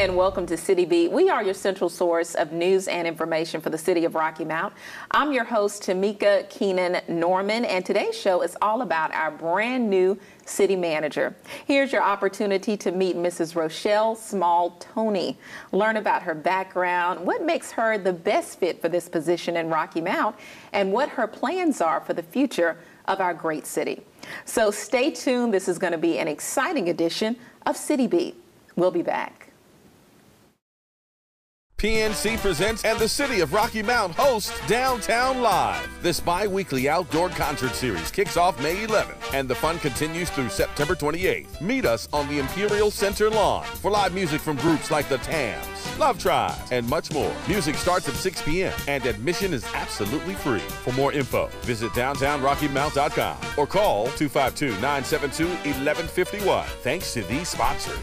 and welcome to City Beat. We are your central source of news and information for the city of Rocky Mount. I'm your host, Tamika Keenan Norman, and today's show is all about our brand new city manager. Here's your opportunity to meet Mrs. Rochelle Small-Toney. Learn about her background, what makes her the best fit for this position in Rocky Mount, and what her plans are for the future of our great city. So stay tuned. This is going to be an exciting edition of City Beat. We'll be back. PNC presents and the City of Rocky Mount hosts Downtown Live. This bi-weekly outdoor concert series kicks off May 11th, and the fun continues through September 28th. Meet us on the Imperial Center lawn for live music from groups like the Tams, Love Tribe, and much more. Music starts at 6 p.m. and admission is absolutely free. For more info, visit downtownrockymount.com or call 252-972-1151. Thanks to these sponsors.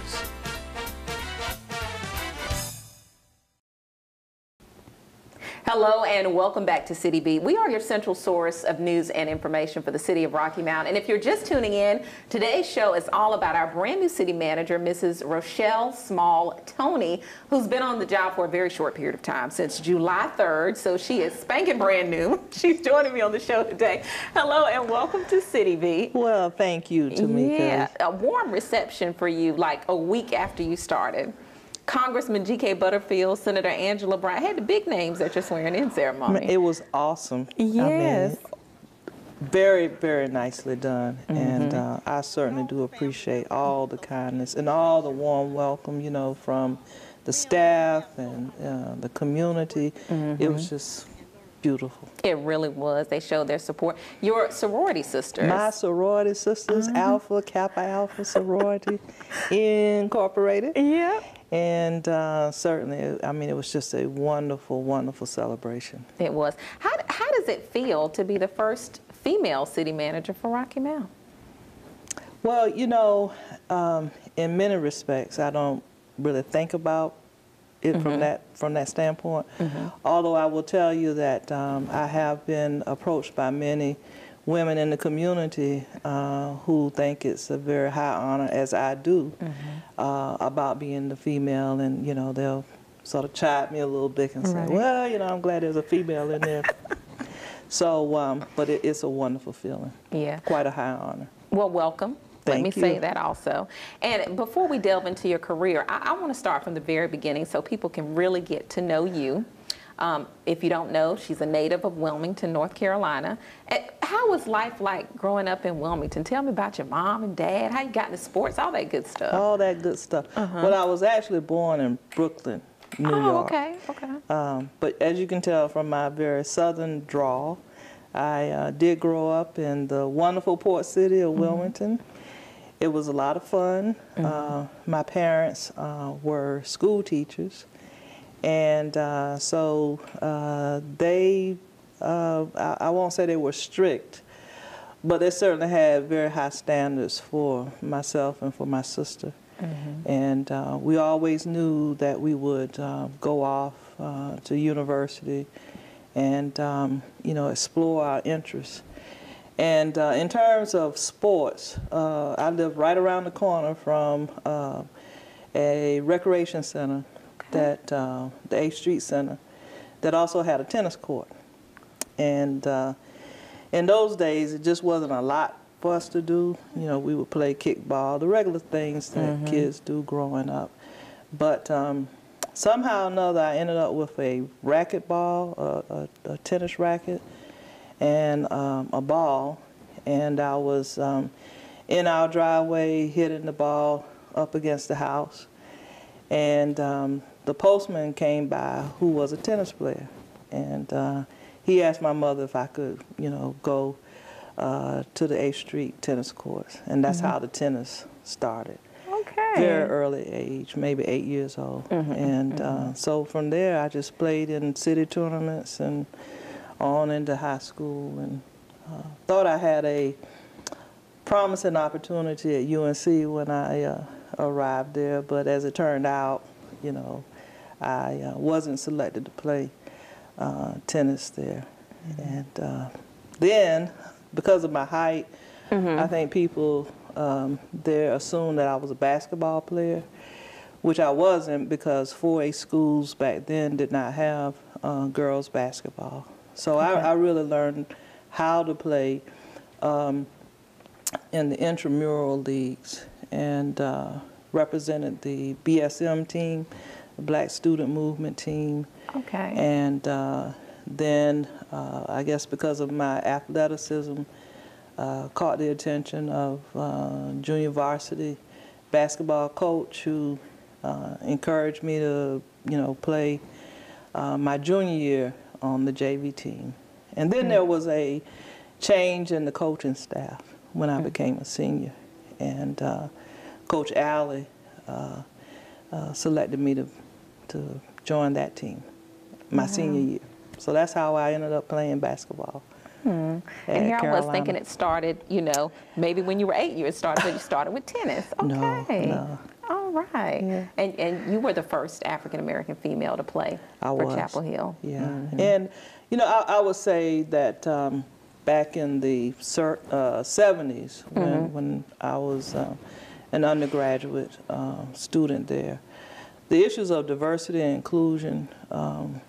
Hello and welcome back to City Beat. We are your central source of news and information for the city of Rocky Mount. And if you're just tuning in, today's show is all about our brand new city manager, Mrs. Rochelle Small-Toney, who's been on the job for a very short period of time, since July 3rd. So she is spanking brand new. She's joining me on the show today. Hello and welcome to City Beat. Well, thank you, Tamika. Yeah, a warm reception for you like a week after you started. Congressman G.K. Butterfield, Senator Angela Brown, had the big names at your swearing-in ceremony. It was awesome. Yes. I mean, very, very nicely done. And I certainly do appreciate all the kindness and all the warm welcome, you know, from the staff and the community. It was just beautiful. It really was. They showed their support. Your sorority sisters. My sorority sisters, Alpha, Kappa Alpha Sorority Incorporated. Yeah. And certainly, I mean, it was just a wonderful, wonderful celebration. It was. How does it feel to be the first female city manager for Rocky Mount? Well, you know, in many respects, I don't really think about it from that standpoint. Although I will tell you that I have been approached by many women in the community who think it's a very high honor, as I do, about being the female, and you know, they'll sort of chide me a little bit and say, well, you know, I'm glad there's a female in there. So, but it's a wonderful feeling. Yeah. Quite a high honor. Well, welcome. Let me say that also. And before we delve into your career, I want to start from the very beginning so people can really get to know you. If you don't know, she's a native of Wilmington, North Carolina. How was life like growing up in Wilmington? Tell me about your mom and dad, how you got into sports, all that good stuff. All that good stuff. Well, I was actually born in Brooklyn, New York. Okay, okay. But as you can tell from my very southern drawl, I did grow up in the wonderful port city of Wilmington. It was a lot of fun. My parents were school teachers. And so they, I won't say they were strict, but they certainly had very high standards for myself and for my sister. And we always knew that we would go off to university and, you know, explore our interests. And in terms of sports, I live right around the corner from a recreation center, that the 8th Street Center, that also had a tennis court. And in those days, it just wasn't a lot for us to do. You know, we would play kickball, the regular things that kids do growing up. But somehow or another, I ended up with a racquetball, a tennis racket, and a ball. And I was in our driveway hitting the ball up against the house. And the postman came by who was a tennis player, and he asked my mother if I could, you know, go to the 8th Street tennis courts, and that's how the tennis started. Okay. Very early age, maybe 8 years old, and so from there I just played in city tournaments and on into high school, and thought I had a promising opportunity at UNC when I arrived there, but as it turned out, you know, I wasn't selected to play tennis there. And then, because of my height, I think people there assumed that I was a basketball player, which I wasn't because 4A schools back then did not have girls basketball. So I really learned how to play in the intramural leagues and represented the BSM team, the Black Student Movement team. Okay. And then I guess because of my athleticism, caught the attention of junior varsity basketball coach who encouraged me to, play my junior year on the JV team. And then there was a change in the coaching staff when I became a senior. And Coach Alley selected me to join that team my senior year. So that's how I ended up playing basketball. And here I was thinking it started, maybe when you were 8 years started, but you started with tennis. Okay. No. All right. Yeah. And you were the first African-American female to play for Chapel Hill. Yeah. And, I would say that back in the 70s, when I was an undergraduate student there, the issues of diversity and inclusion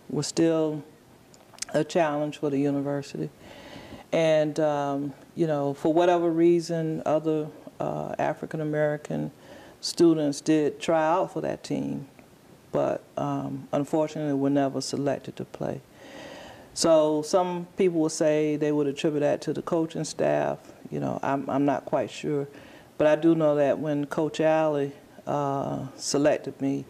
were still a challenge for the university. And, for whatever reason, other African-American students did try out for that team, but unfortunately were never selected to play. So some people will say they would attribute that to the coaching staff. I'm not quite sure. But I do know that when Coach Alley selected me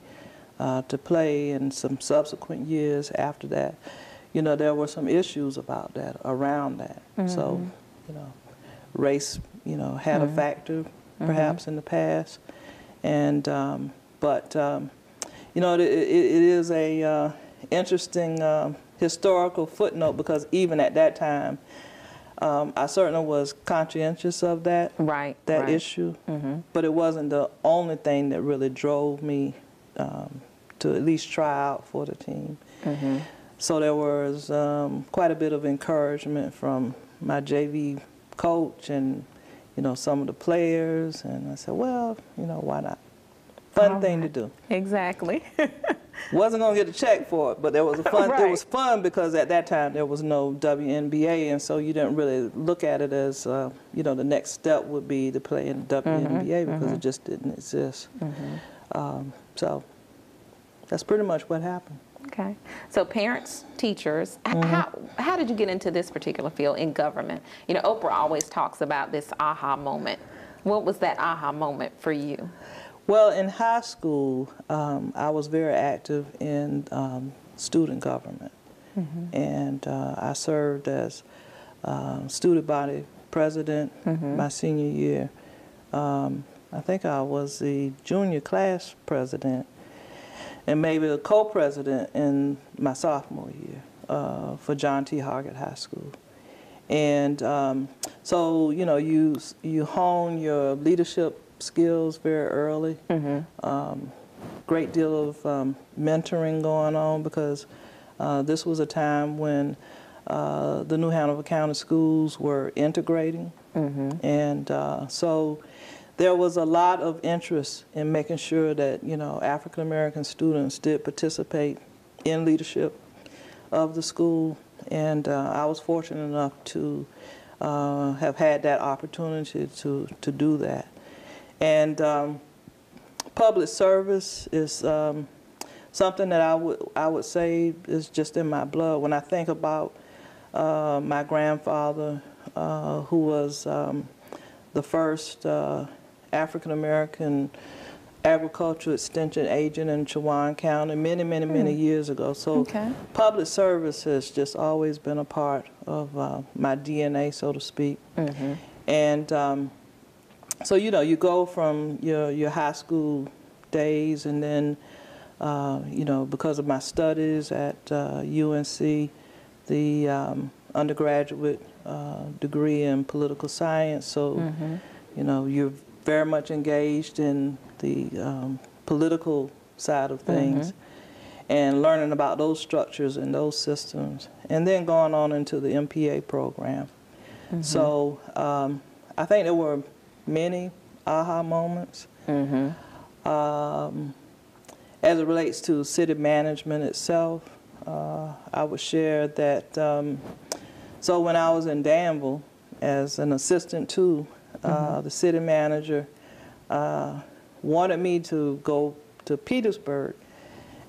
to play in some subsequent years after that, there were some issues about that, around that. So, race, had a factor perhaps in the past. And, it is a interesting historical footnote because even at that time, I certainly was conscientious of that issue, but it wasn't the only thing that really drove me to at least try out for the team. So there was quite a bit of encouragement from my JV coach and some of the players, and I said, well, why not? Fun thing to do. Exactly. Wasn't gonna get a check for it, but there was a fun. It was fun because at that time there was no WNBA, and so you didn't really look at it as the next step would be to play in the WNBA because it just didn't exist. So that's pretty much what happened. Okay. So parents, teachers, how did you get into this particular field in government? Oprah always talks about this aha moment. What was that aha moment for you? Well, in high school, I was very active in student government. And I served as student body president my senior year. I think I was the junior class president and maybe the co-president in my sophomore year for John T. Hargett High School. And so, you hone your leadership skills very early. Great deal of mentoring going on because this was a time when the New Hanover County schools were integrating. And so there was a lot of interest in making sure that, African American students did participate in leadership of the school. And I was fortunate enough to have had that opportunity to do that. And public service is something that I would say is just in my blood. When I think about my grandfather, who was the first African-American agricultural extension agent in Chowan County many years ago. So public service has just always been a part of my DNA, so to speak. And so, you go from your high school days and then, because of my studies at UNC, the undergraduate degree in political science. So, you're very much engaged in the political side of things and learning about those structures and those systems, and then going on into the MPA program. So I think there were many aha moments. as it relates to city management itself, I would share that, so when I was in Danville as an assistant to the city manager, wanted me to go to Petersburg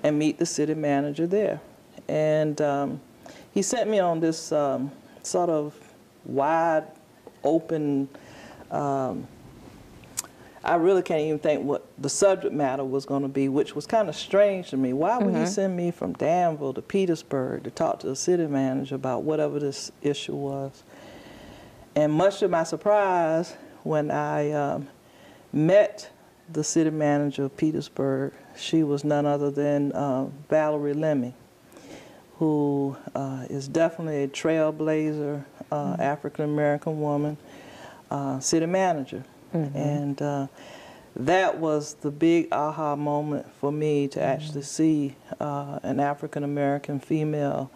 and meet the city manager there. And he sent me on this sort of wide open, I really can't even think what the subject matter was going to be, which was kind of strange to me. Why would he send me from Danville to Petersburg to talk to the city manager about whatever this issue was? And much to my surprise, when I met the city manager of Petersburg, she was none other than Valerie Lemmy, who is definitely a trailblazer, African-American woman, city manager. And that was the big aha moment for me to actually see an African-American female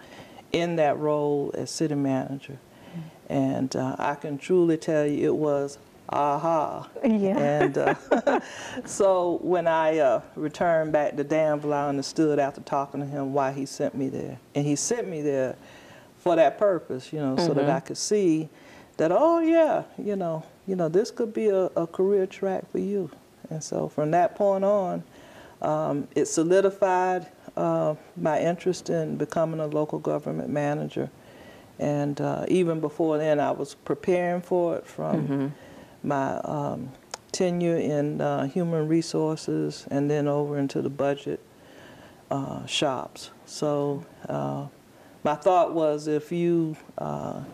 in that role as city manager. And I can truly tell you it was aha. Yeah. And so when I returned back to Danville, I understood after talking to him why he sent me there. And he sent me there for that purpose, you know, so that I could see that, oh yeah, you know, this could be a career track for you. And so from that point on, it solidified my interest in becoming a local government manager. And even before then, I was preparing for it from my tenure in human resources and then over into the budget shops. So my thought was, if you are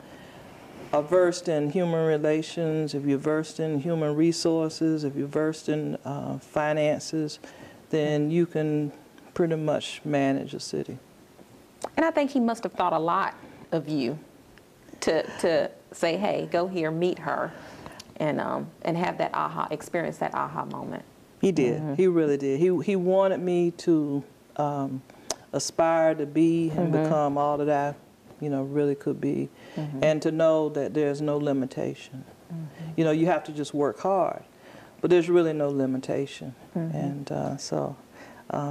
versed in human relations, if you're versed in human resources, if you're versed in finances, then you can pretty much manage a city. And I think he must have thought a lot of you to say, hey, go here, meet her, and have that aha, experience that aha moment. He did. He really did. He wanted me to aspire to be and become all that I, really could be, and to know that there's no limitation. You know, you have to just work hard, but there's really no limitation. And so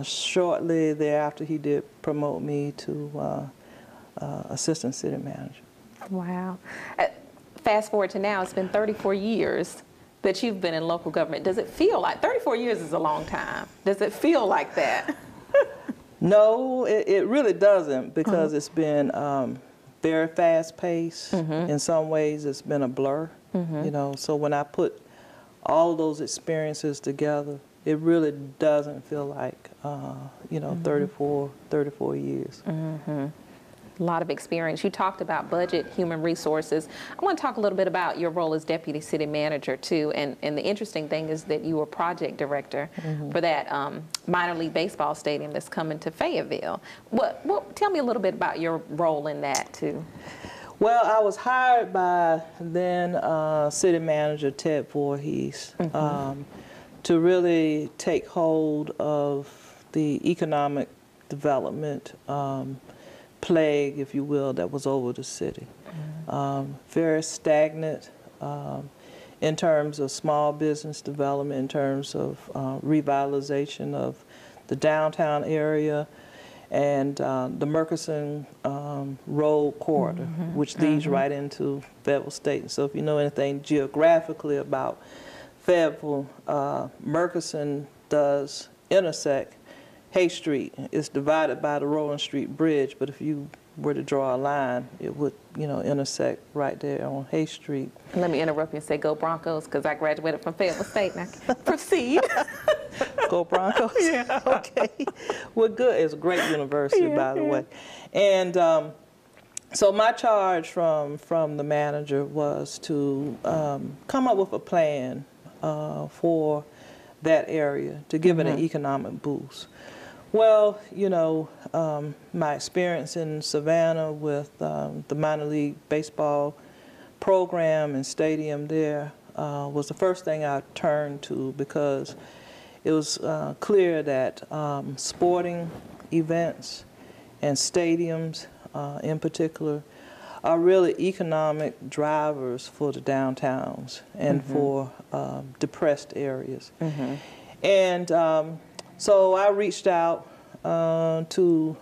shortly thereafter, he did promote me to assistant city manager. Wow. Fast forward to now, it's been 34 years that you've been in local government. Does it feel like, 34 years is a long time. Does it feel like that? No, it really doesn't, because it's been very fast-paced. In some ways, it's been a blur. You know, so when I put all those experiences together, it really doesn't feel like, 34 years. A lot of experience. You talked about budget, human resources. I want to talk a little bit about your role as deputy city manager too. And the interesting thing is that you were project director for that minor league baseball stadium that's coming to Fayetteville. Tell me a little bit about your role in that too. Well, I was hired by then city manager Ted Voorhees to really take hold of the economic development plague, if you will, that was over the city. Very stagnant in terms of small business development, in terms of revitalization of the downtown area and the Murchison Road corridor, which leads right into Fayetteville State. So if you know anything geographically about Fayetteville, Murchison does intersect Hay Street. Is divided by the Rowland Street Bridge, but if you were to draw a line, it would, intersect right there on Hay Street. Let me interrupt you and say, go Broncos, because I graduated from Fayetteville State. Now, proceed. Go Broncos? Yeah. Okay. Well, good. It's a great university, by the way. And so my charge from the manager was to come up with a plan for that area to give it an economic boost. Well, my experience in Savannah with the minor league baseball program and stadium there was the first thing I turned to, because it was clear that sporting events and stadiums in particular are really economic drivers for the downtowns and for depressed areas. And So I reached out to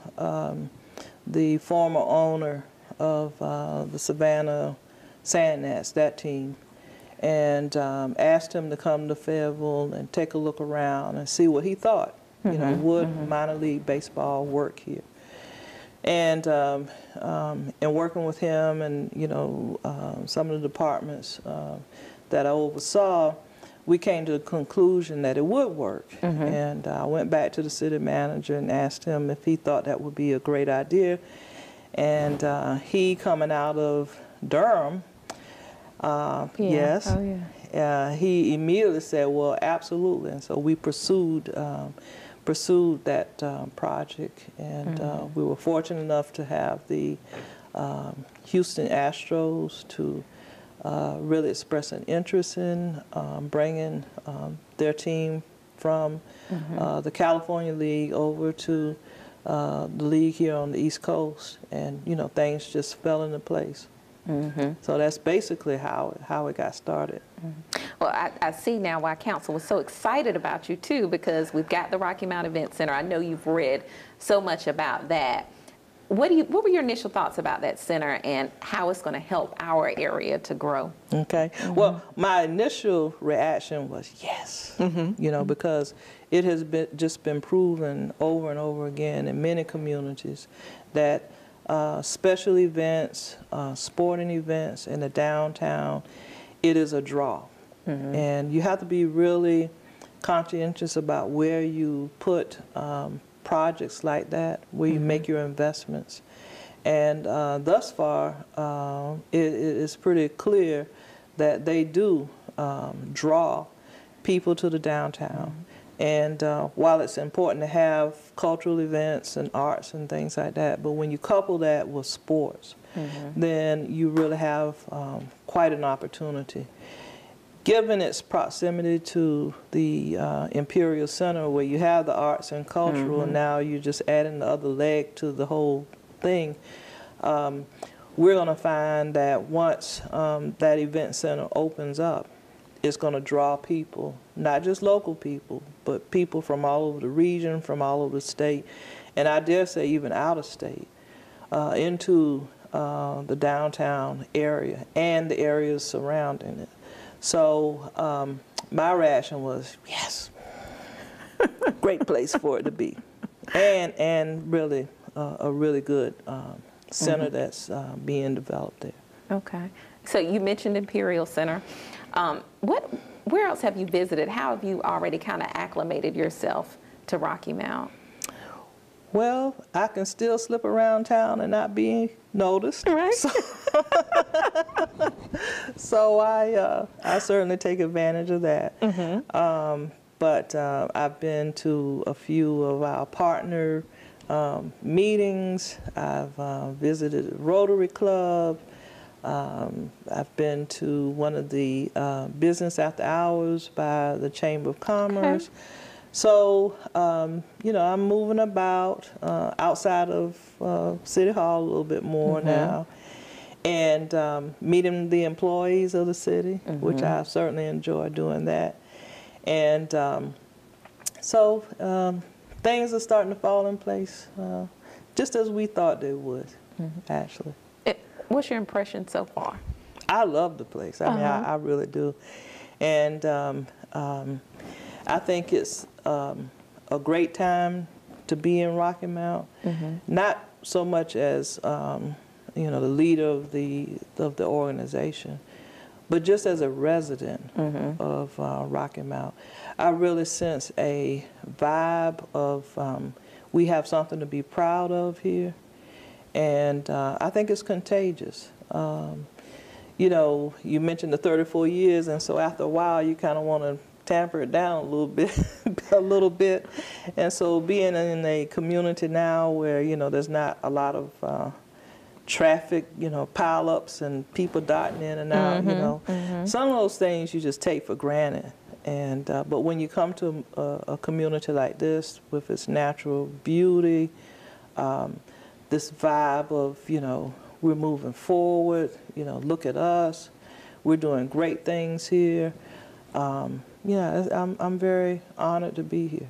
the former owner of the Savannah Sand Gnats, that team, and asked him to come to Fayetteville and take a look around and see what he thought. You know, would minor league baseball work here? And in working with him and, you know, some of the departments that I oversaw, we came to the conclusion that it would work. And I went back to the city manager and asked him if he thought that would be a great idea. And he, coming out of Durham, yes, he immediately said, well, absolutely. And so we pursued that project, and we were fortunate enough to have the Houston Astros to really express an interest in bringing their team from the California League over to the league here on the East Coast, and you know, things just fell into place. So that's basically how it got started. Well, I see now why council was so excited about you too, because we've got the Rocky Mount Event Center. I know you've read so much about that. What were your initial thoughts about that center and how it's going to help our area to grow? Okay. Well, my initial reaction was yes, you know, because it has just been proven over and over again in many communities that special events, sporting events in the downtown, it is a draw. And you have to be really conscientious about where you put projects like that, where you make your investments. And thus far, it is pretty clear that they do draw people to the downtown. And while it's important to have cultural events and arts and things like that, but when you couple that with sports, then you really have quite an opportunity. Given its proximity to the Imperial Center, where you have the arts and cultural, and now you're just adding the other leg to the whole thing, we're going to find that once that event center opens up, it's going to draw people, not just local people, but people from all over the region, from all over the state, and I dare say even out of state, into the downtown area and the areas surrounding it. So my reaction was, yes, great place for it to be, and really a really good center that's being developed there. Okay. So you mentioned Imperial Center. Where else have you visited? How have you already kind of acclimated yourself to Rocky Mount? Well, I can still slip around town and not be noticed. Right. So I certainly take advantage of that. But I've been to a few of our partner meetings. I've visited a Rotary Club. I've been to one of the business after hours by the Chamber of Commerce. Okay. So, you know, I'm moving about outside of City Hall a little bit more now, and meeting the employees of the city, which I certainly enjoy doing that. And so things are starting to fall in place, just as we thought they would, actually. What's your impression so far? I love the place. I mean, I really do. And I think it's a great time to be in Rocky Mount. Not so much as you know, the leader of the organization, but just as a resident of Rocky Mount. I really sense a vibe of we have something to be proud of here, and I think it's contagious. You know, you mentioned the 34 years, and so after a while, you kind of want to tamper it down a little bit, and so being in a community now where, you know, there's not a lot of traffic, you know, pile-ups and people dotting in and out, you know, some of those things you just take for granted. And but when you come to a community like this with its natural beauty, this vibe of, you know, we're moving forward, you know, look at us, we're doing great things here. Yeah, I'm very honored to be here.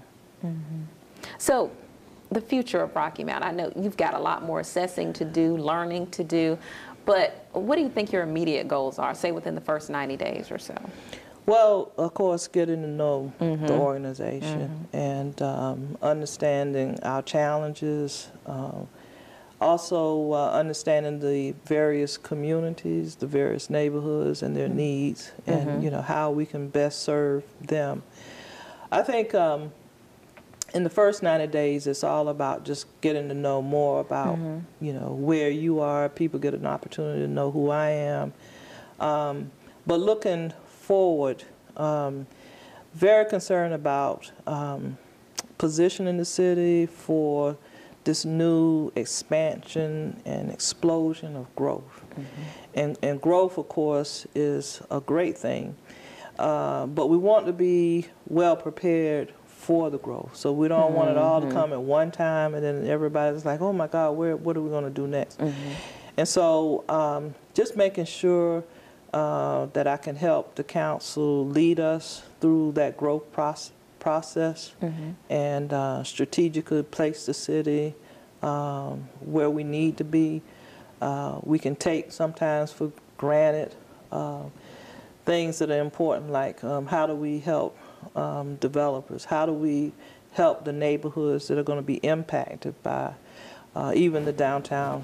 So the future of Rocky Mount, I know you've got a lot more assessing to do, learning to do, but what do you think your immediate goals are, say within the first 90 days or so? Well, of course, getting to know the organization and understanding our challenges, also understanding the various communities, the various neighborhoods and their needs, and you know, how we can best serve them. I think in the first 90 days, it's all about just getting to know more about, you know, where you are. People get an opportunity to know who I am. But looking forward, very concerned about positioning the city for this new expansion and explosion of growth. And growth, of course, is a great thing. But we want to be well prepared for the growth. So we don't want it all to come at one time and then everybody's like, oh my God, what are we going to do next? And so just making sure that I can help the council lead us through that growth process and strategically place the city where we need to be. We can take sometimes for granted things that are important, like how do we help developers? How do we help the neighborhoods that are going to be impacted by even the downtown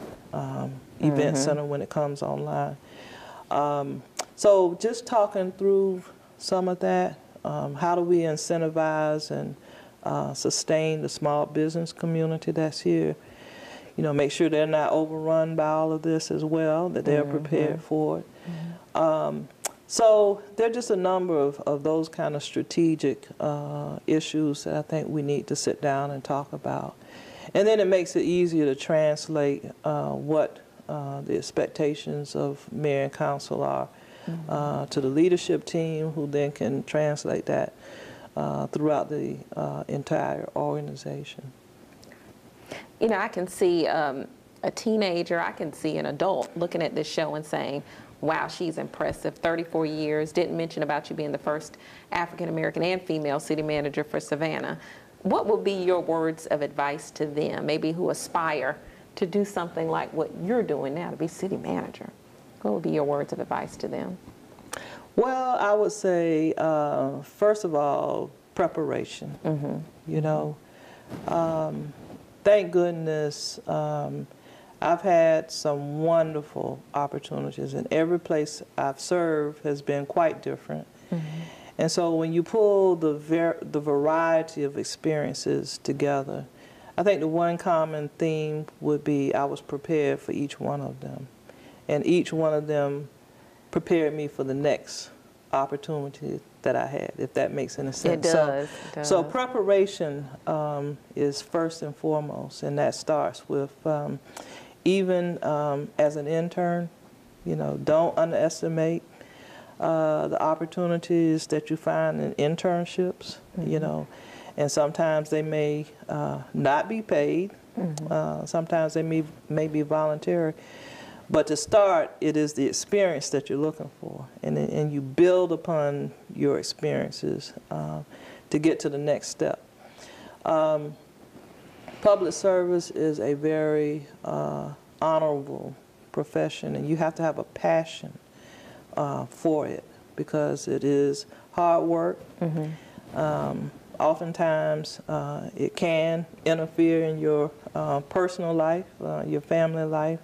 event center when it comes online? So just talking through some of that, how do we incentivize and sustain the small business community that's here? You know, make sure they're not overrun by all of this as well, that they're prepared for it. So there are just a number of those kind of strategic issues that I think we need to sit down and talk about. And then it makes it easier to translate what the expectations of mayor and council are to the leadership team, who then can translate that throughout the entire organization. You know, I can see a teenager, I can see an adult looking at this show and saying, wow, she's impressive. 34 years, didn't mention about you being the first African-American and female city manager for Savannah. What would be your words of advice to them, maybe who aspire to do something like what you're doing now, to be city manager? What would be your words of advice to them? Well, I would say, first of all, preparation. You know, thank goodness I've had some wonderful opportunities, and every place I've served has been quite different. And so when you pull the variety of experiences together, I think the one common theme would be I was prepared for each one of them. And each one of them prepared me for the next opportunity that I had, if that makes any sense. It does. So preparation is first and foremost, and that starts with even as an intern, you know, don't underestimate the opportunities that you find in internships, you know, and sometimes they may not be paid, sometimes they may be voluntary, but to start, it is the experience that you're looking for, and you build upon your experiences to get to the next step. Public service is a very honorable profession, and you have to have a passion for it, because it is hard work. Oftentimes it can interfere in your personal life, your family life,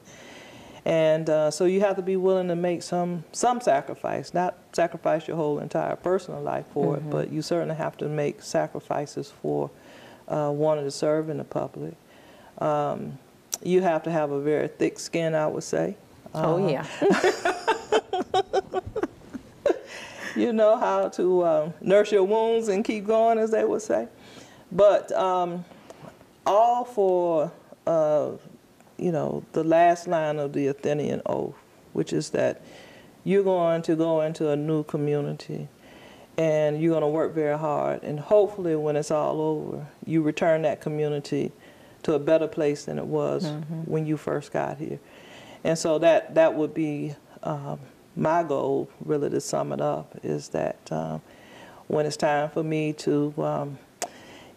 and so you have to be willing to make some sacrifice, not sacrifice your whole entire personal life for it, but you certainly have to make sacrifices for wanting to serve in the public. You have to have a very thick skin, I would say. Oh, yeah. You know how to nurse your wounds and keep going, as they would say. But all for, you know, the last line of the Athenian oath, which is that you're going to go into a new community and you're going to work very hard. And hopefully when it's all over, you return that community to a better place than it was when you first got here. And so that would be my goal, really, to sum it up, is that when it's time for me to,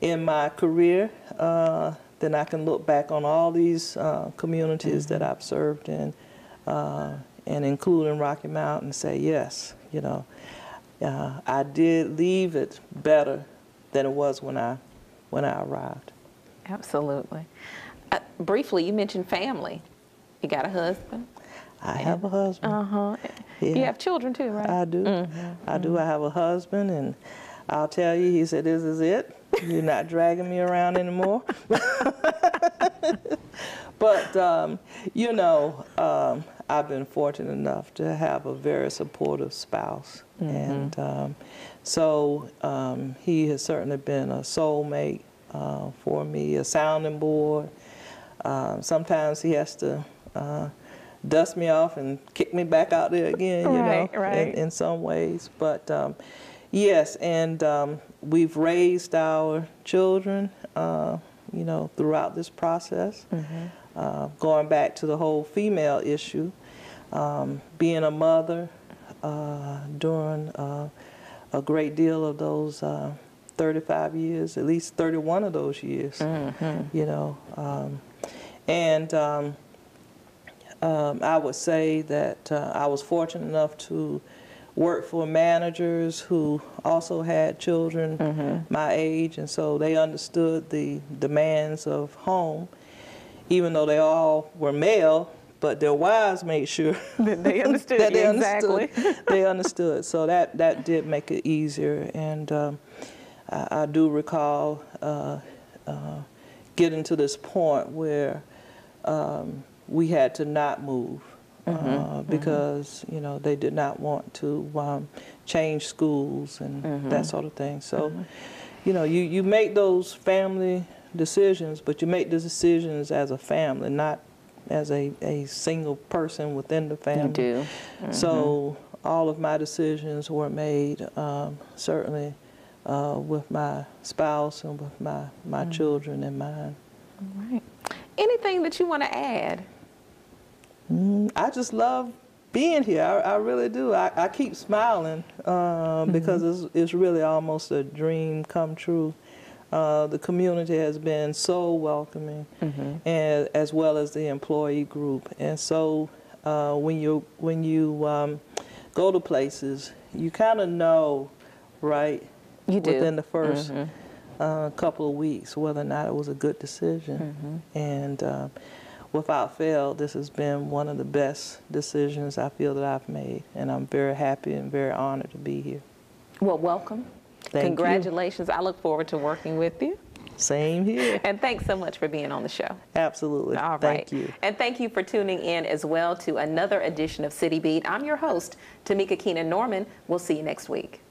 in my career, then I can look back on all these communities that I've served in, and including Rocky Mount, and say, yes, you know, I did leave it better than it was when I arrived. Absolutely. Briefly, you mentioned family. You got a husband? I have a husband. Yeah. You have children too, right? I do. I do. I have a husband, and I'll tell you, he said, this is it. You're not dragging me around anymore. But, you know, I've been fortunate enough to have a very supportive spouse. And so he has certainly been a soulmate for me, a sounding board. Sometimes he has to dust me off and kick me back out there again, you know, in some ways. But yes, and we've raised our children, you know, throughout this process. Going back to the whole female issue, being a mother during a great deal of those 35 years, at least 31 of those years, you know. And I would say that I was fortunate enough to work for managers who also had children my age, and so they understood the demands of home, even though they all were male, but their wives made sure they understood. that they Exactly. understood. They understood. So that did make it easier. And I do recall getting to this point where we had to not move because you know, they did not want to change schools and that sort of thing. So you know, you make those family decisions, but you make the decisions as a family, not as a single person within the family. You do. So all of my decisions were made certainly with my spouse and with my children in mind. All right. Anything that you want to add? I just love being here. I really do. I keep smiling because it's really almost a dream come true. The community has been so welcoming, and as well as the employee group. And so when you go to places, you kind of know, right? You do. Within the first couple of weeks whether or not it was a good decision. And without fail, this has been one of the best decisions I feel that I've made, and I'm very happy and very honored to be here. Well, welcome. Thank Congratulations. I look forward to working with you. Same here. And thanks so much for being on the show. Absolutely. All right. Thank you. And thank you for tuning in as well to another edition of City Beat. I'm your host, Tamika Keenan Norman. We'll see you next week.